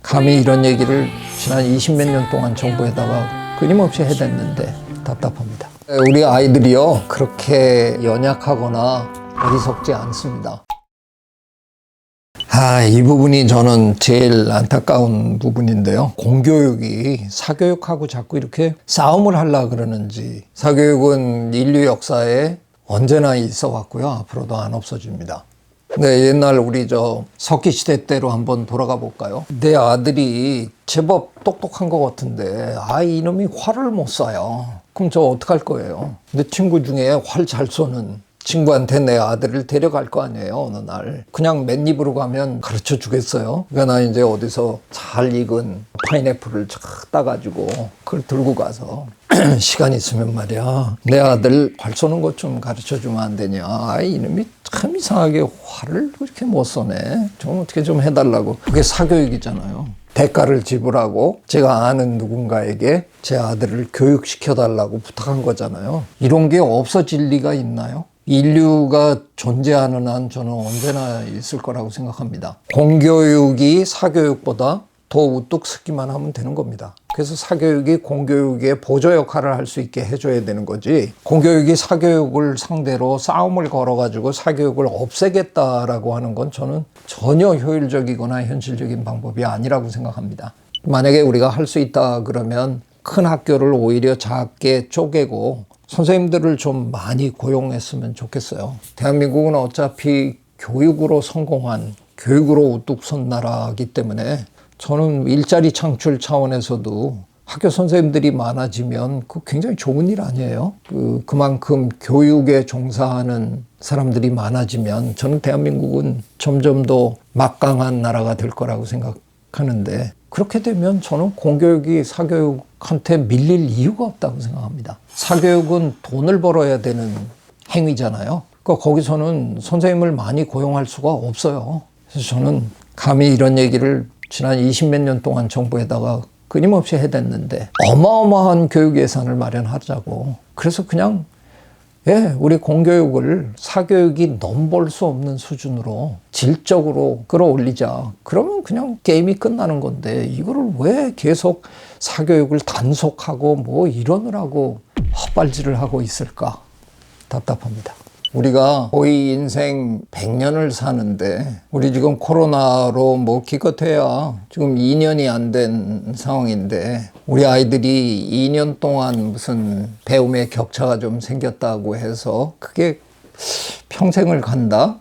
감히 이런 얘기를 지난 20몇 년 동안 정부에다가 끊임없이 해댔는데 답답합니다. 우리 아이들이요, 그렇게 연약하거나 어리석지 않습니다. 이 부분이 저는 제일 안타까운 부분인데요. 공교육이 사교육하고 자꾸 이렇게 싸움을 하려고 그러는지, 사교육은 인류 역사에 언제나 있어 왔고요. 앞으로도 안 없어집니다. 네, 옛날 우리 석기 시대 때로 한번 돌아가 볼까요? 내 아들이 제법 똑똑한 것 같은데, 이놈이 활을 못 쏴요. 그럼 저 어떡할 거예요? 내 친구 중에 활 잘 쏘는 친구한테 내 아들을 데려갈 거 아니에요, 어느 날. 그냥 맨입으로 가면 가르쳐 주겠어요? 그러니까 나 이제 어디서 잘 익은 파인애플을 쫙 따가지고 그걸 들고 가서 시간 있으면 말이야, 내 아들 활 쏘는 것 좀 가르쳐 주면 안 되냐? 이놈이 참 이상하게 활을 그렇게 못 쏘네. 좀 어떻게 좀 해달라고. 그게 사교육이잖아요. 대가를 지불하고 제가 아는 누군가에게 제 아들을 교육시켜달라고 부탁한 거잖아요. 이런 게 없어질 리가 있나요? 인류가 존재하는 한 저는 언제나 있을 거라고 생각합니다. 공교육이 사교육보다 더 우뚝 서기만 하면 되는 겁니다. 그래서 사교육이 공교육의 보조 역할을 할 수 있게 해줘야 되는 거지, 공교육이 사교육을 상대로 싸움을 걸어가지고 사교육을 없애겠다라고 하는 건 저는 전혀 효율적이거나 현실적인 방법이 아니라고 생각합니다. 만약에 우리가 할 수 있다 그러면 큰 학교를 오히려 작게 쪼개고 선생님들을 좀 많이 고용했으면 좋겠어요. 대한민국은 어차피 교육으로 성공한, 교육으로 우뚝 선 나라이기 때문에 저는 일자리 창출 차원에서도 학교 선생님들이 많아지면 그 굉장히 좋은 일 아니에요? 그만큼 교육에 종사하는 사람들이 많아지면 저는 대한민국은 점점 더 막강한 나라가 될 거라고 생각하는데, 그렇게 되면 저는 공교육이 사교육한테 밀릴 이유가 없다고 생각합니다. 사교육은 돈을 벌어야 되는 행위잖아요. 그러니까 거기서는 선생님을 많이 고용할 수가 없어요. 그래서 저는 감히 이런 얘기를 지난 20몇 년 동안 정부에다가 끊임없이 해댔는데, 어마어마한 교육 예산을 마련하자고. 그래서 그냥 우리 공교육을 사교육이 넘볼 수 없는 수준으로 질적으로 끌어올리자. 그러면 그냥 게임이 끝나는 건데, 이거를 왜 계속 사교육을 단속하고 이러느라고 헛발질을 하고 있을까? 답답합니다. 우리가 거의 인생 100년을 사는데, 우리 지금 코로나로 기껏해야 지금 2년이 안 된 상황인데, 우리 아이들이 2년 동안 무슨 배움의 격차가 좀 생겼다고 해서 그게 평생을 간다?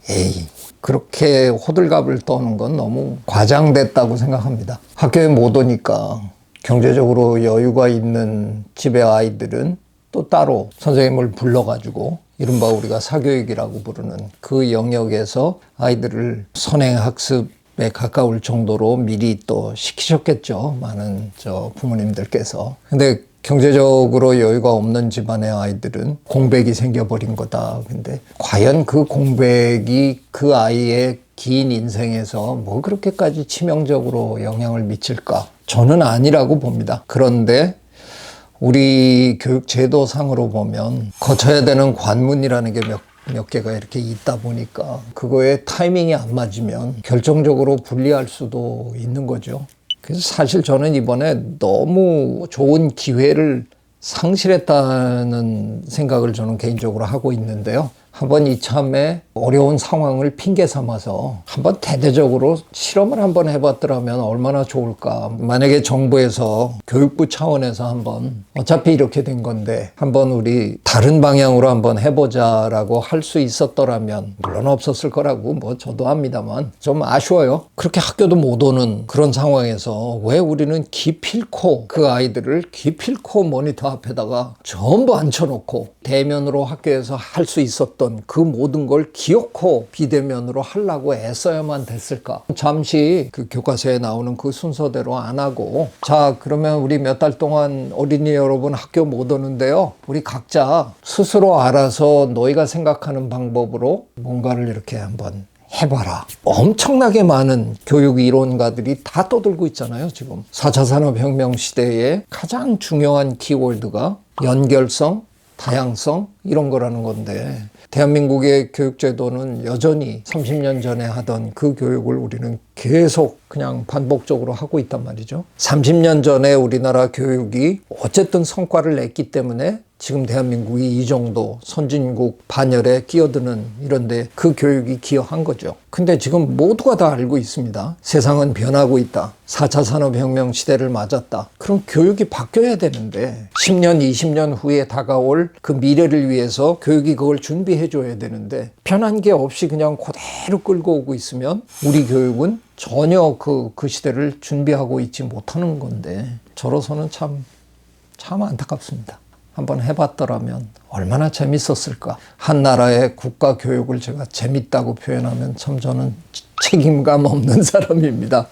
그렇게 호들갑을 떠는 건 너무 과장됐다고 생각합니다. 학교에 못 오니까 경제적으로 여유가 있는 집의 아이들은 또 따로 선생님을 불러가지고 이른바 우리가 사교육이라고 부르는 그 영역에서 아이들을 선행학습에 가까울 정도로 미리 또 시키셨겠죠, 많은 부모님들께서. 근데 경제적으로 여유가 없는 집안의 아이들은 공백이 생겨버린 거다. 근데 과연 그 공백이 그 아이의 긴 인생에서 그렇게까지 치명적으로 영향을 미칠까? 저는 아니라고 봅니다. 그런데 우리 교육 제도상으로 보면 거쳐야 되는 관문이라는 게 몇 개가 이렇게 있다 보니까 그거에 타이밍이 안 맞으면 결정적으로 불리할 수도 있는 거죠. 그래서 사실 저는 이번에 너무 좋은 기회를 상실했다는 생각을 저는 개인적으로 하고 있는데요. 한번 이참에 어려운 상황을 핑계 삼아서 한번 대대적으로 실험을 한번 해봤더라면 얼마나 좋을까. 만약에 정부에서 교육부 차원에서 한번 어차피 이렇게 된 건데 한번 우리 다른 방향으로 한번 해보자라고 할 수 있었더라면, 물론 없었을 거라고 저도 합니다만 좀 아쉬워요. 그렇게 학교도 못 오는 그런 상황에서 왜 우리는 기필코 그 아이들을 기필코 모니터 앞에다가 전부 앉혀놓고 대면으로 학교에서 할 수 있었던 그 모든 걸 기어코 비대면으로 하려고 애써야만 됐을까? 잠시 그 교과서에 나오는 그 순서대로 안 하고, 자, 그러면 우리 몇 달 동안 어린이 여러분 학교 못 오는데요, 우리 각자 스스로 알아서 너희가 생각하는 방법으로 뭔가를 이렇게 한번 해봐라. 엄청나게 많은 교육 이론가들이 다 떠들고 있잖아요. 지금 4차 산업혁명 시대에 가장 중요한 키워드가 연결성, 다양성 이런 거라는 건데 대한민국의 교육제도는 여전히 30년 전에 하던 그 교육을 우리는 계속 그냥 반복적으로 하고 있단 말이죠. 30년 전에 우리나라 교육이 어쨌든 성과를 냈기 때문에 지금 대한민국이 이 정도 선진국 반열에 끼어드는 이런데 그 교육이 기여한 거죠. 근데 지금 모두가 다 알고 있습니다. 세상은 변하고 있다. 4차 산업혁명 시대를 맞았다. 그럼 교육이 바뀌어야 되는데 10년, 20년 후에 다가올 그 미래를 위해서 교육이 그걸 준비해 줘야 되는데 변한 게 없이 그냥 그대로 끌고 오고 있으면 우리 교육은 전혀 그 시대를 준비하고 있지 못하는 건데 저로서는 참 안타깝습니다. 한번 해봤더라면 얼마나 재밌었을까. 한 나라의 국가 교육을 제가 재밌다고 표현하면 참 저는 책임감 없는 사람입니다.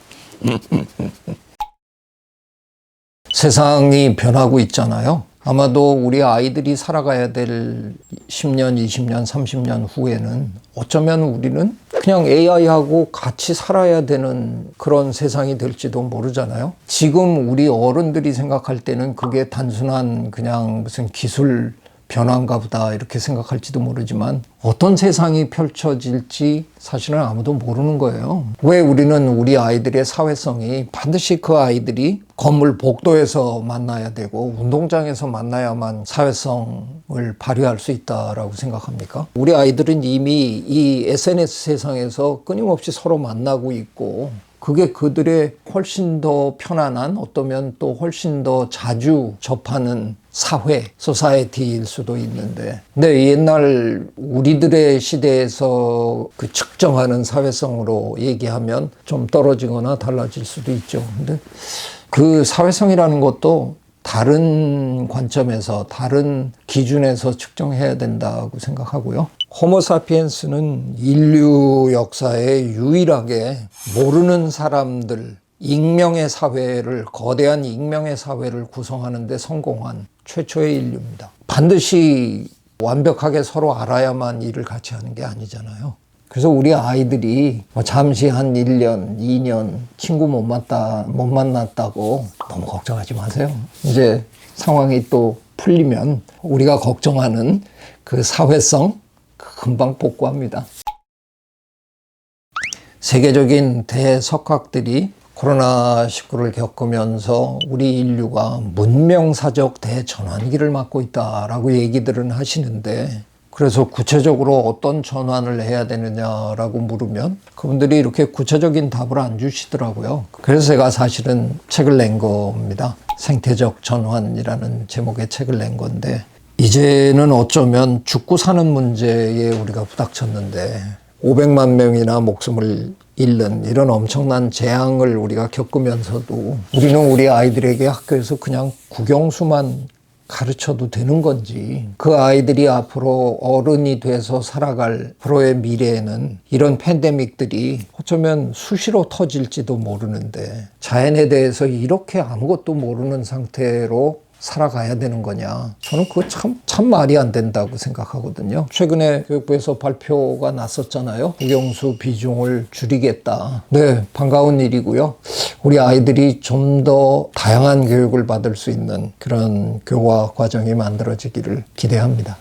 세상이 변하고 있잖아요. 아마도 우리 아이들이 살아가야 될 10년, 20년, 30년 후에는 어쩌면 우리는 그냥 AI하고 같이 살아야 되는 그런 세상이 될지도 모르잖아요. 지금 우리 어른들이 생각할 때는 그게 단순한 그냥 무슨 기술 변화인가 보다 이렇게 생각할지도 모르지만 어떤 세상이 펼쳐질지 사실은 아무도 모르는 거예요. 왜 우리는 우리 아이들의 사회성이 반드시 그 아이들이 건물 복도에서 만나야 되고 운동장에서 만나야만 사회성을 발휘할 수 있다라고 생각합니까? 우리 아이들은 이미 이 SNS 세상에서 끊임없이 서로 만나고 있고 그게 그들의 훨씬 더 편안한 어쩌면 또 훨씬 더 자주 접하는 사회, 소사이티일 수도 있는데 근데 옛날 우리들의 시대에서 그 측정하는 사회성으로 얘기하면 좀 떨어지거나 달라질 수도 있죠. 근데 그 사회성이라는 것도 다른 관점에서 다른 기준에서 측정해야 된다고 생각하고요. 호모사피엔스는 인류 역사에 유일하게 모르는 사람들, 익명의 사회를, 거대한 익명의 사회를 구성하는 데 성공한 최초의 인류입니다. 반드시 완벽하게 서로 알아야만 일을 같이 하는 게 아니잖아요. 그래서 우리 아이들이 잠시 한 1년, 2년 친구 못 만났다고 너무 걱정하지 마세요. 이제 상황이 또 풀리면 우리가 걱정하는 그 사회성 금방 복구합니다. 세계적인 대석학들이 코로나19를 겪으면서 우리 인류가 문명사적 대전환기를 맞고 있다라고 얘기들은 하시는데 그래서 구체적으로 어떤 전환을 해야 되느냐라고 물으면 그분들이 이렇게 구체적인 답을 안 주시더라고요. 그래서 제가 사실은 책을 낸 겁니다. 생태적 전환이라는 제목의 책을 낸 건데 이제는 어쩌면 죽고 사는 문제에 우리가 부닥쳤는데 500만 명이나 목숨을 잃는 이런 엄청난 재앙을 우리가 겪으면서도 우리는 우리 아이들에게 학교에서 그냥 국영수만 가르쳐도 되는 건지 그 아이들이 앞으로 어른이 돼서 살아갈 앞으로의 미래에는 이런 팬데믹들이 어쩌면 수시로 터질지도 모르는데 자연에 대해서 이렇게 아무것도 모르는 상태로 살아가야 되는 거냐. 저는 그거 참 말이 안 된다고 생각하거든요. 최근에 교육부에서 발표가 났었잖아요. 국영수 비중을 줄이겠다. 네, 반가운 일이고요. 우리 아이들이 좀 더 다양한 교육을 받을 수 있는 그런 교과 과정이 만들어지기를 기대합니다.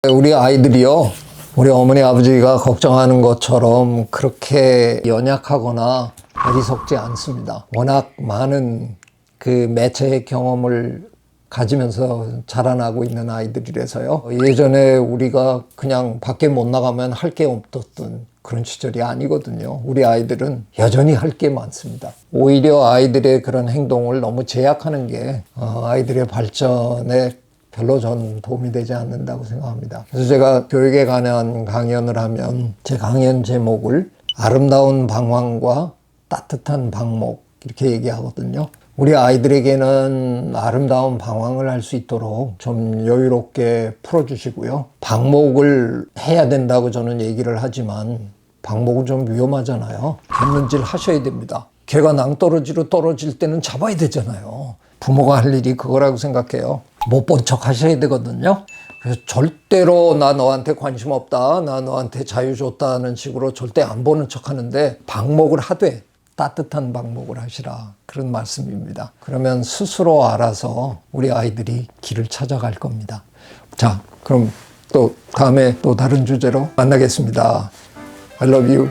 우리 아이들이요. 우리 어머니 아버지가 걱정하는 것처럼 그렇게 연약하거나 어리석지 않습니다. 워낙 많은 그 매체의 경험을 가지면서 자라나고 있는 아이들이라서요. 예전에 우리가 그냥 밖에 못 나가면 할 게 없었던 그런 시절이 아니거든요. 우리 아이들은 여전히 할 게 많습니다. 오히려 아이들의 그런 행동을 너무 제약하는 게 아이들의 발전에 별로 전 도움이 되지 않는다고 생각합니다. 그래서 제가 교육에 관한 강연을 하면 제 강연 제목을 아름다운 방황과 따뜻한 방목 이렇게 얘기하거든요. 우리 아이들에게는 아름다운 방황을 할 수 있도록 좀 여유롭게 풀어주시고요. 방목을 해야 된다고 저는 얘기를 하지만 방목은 좀 위험하잖아요. 갯눈질 하셔야 됩니다. 개가 낭떠러지로 떨어질 때는 잡아야 되잖아요. 부모가 할 일이 그거라고 생각해요. 못 본 척 하셔야 되거든요. 그래서 절대로 나 너한테 관심 없다, 나 너한테 자유 줬다는 식으로 절대 안 보는 척 하는데 방목을 하되 따뜻한 방목을 하시라. 그런 말씀입니다. 그러면 스스로 알아서 우리 아이들이 길을 찾아갈 겁니다. 자, 그럼 또 다음에 또 다른 주제로 만나겠습니다. I love you.